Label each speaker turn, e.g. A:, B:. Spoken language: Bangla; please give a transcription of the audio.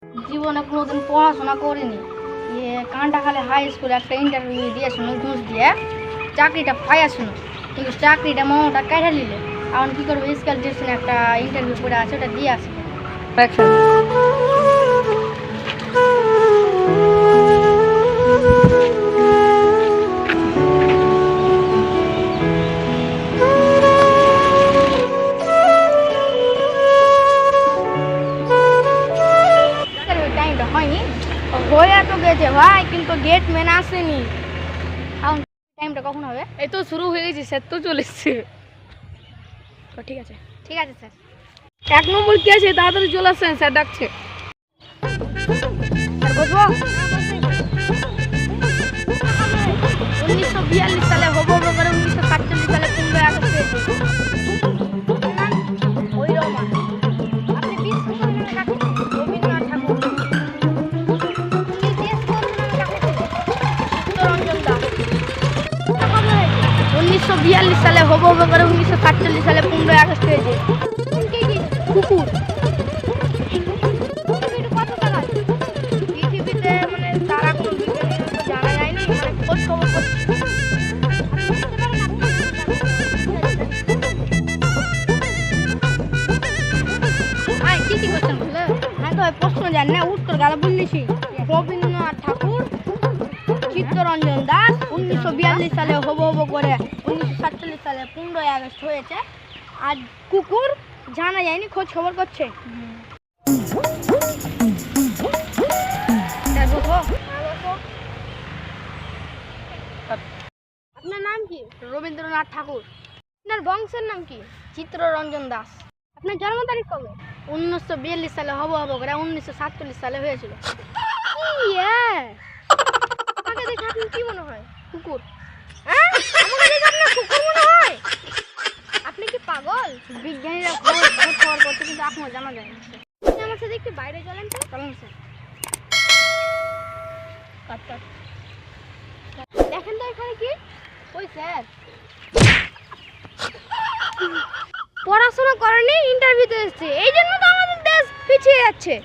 A: জীবনে কোনোদিন পড়াশোনা করিনি, কানটা খালি হাই স্কুলে একটা ইন্টারভিউ দিয়েছিল, ঘুষ দিয়ে চাকরিটা পাইয়াছিল, কিন্তু চাকরিটা মামাটা কেটে নিল। এখন কী করবো, স্কেল টিউশনে একটা ইন্টারভিউ করে আছে, ওটা দিয়ে আসবে। টাইমটা হয়নি, হয়ে তো গেছে ভাই, কিন্তু গেট ম্যান আসেনি। এখন টাইমটা কখন হবে?
B: এই তো শুরু হয়ে গেছে, স্যার তো চলে এসছে।
A: ঠিক আছে ঠিক আছে স্যার।
B: 1 নম্বর কি আছে, তাড়াতাড়ি চলে আসছেন, স্যার ডাকছে।
A: বসবো। 1942 সালে হবো করে 1947 সালে 15 আগস্ট হয়েছে। ওই রহমান, আপনি রবীন্দ্রনাথ ঠাকুর। চিত্তরঞ্জন দাস। 1942 সালে হবো করে 1947 সালে 15 আগস্ট হয়েছে। কুকুর। পৃথিবীতে মানে তারা কোনো বিজ্ঞানীর তো জানা যায়নি, মানে খোঁজ খবর করছে। হ্যাঁ, কি করছেন বলে? হ্যাঁ তো প্রশ্ন জানি না, উত্তর গেল বললিছি। রবীন্দ্রনাথ ঠাকুর, চিত্তরঞ্জন দাস, 1942 সালে হবো করে 1947 সালে 15 আগস্ট হয়েছে। আর কুকুর জানা যায়নি, খোঁজ খবর করছে। আপনার নাম কি? রবীন্দ্রনাথ ঠাকুর। আপনার বংশের নাম কি? চিত্তরঞ্জন দাস। আপনার জন্ম তারিখ কবে? 1942 সালে হবো করে 1947 সালে হয়েছিল। আমাকে দেখে আপনার কি মনে হয়? কুকুর। আমাকে দেখে আপনার কুকুর মনে হয়? আপনি কি পাগল? বিজ্ঞানীরা খোঁজ খবর করতে, কিন্তু এখনো জানা যায় না। আপনি আমার সাথে একটু বাইরে চলেন তো। চলেন স্যার। দেখেন তো এখানে কি? ওই স্যার পড়াশোনা করেনি, ইন্টারভিউতে এসেছে, এই জন্য তো আমাদের দেশ পিছিয়ে যাচ্ছে।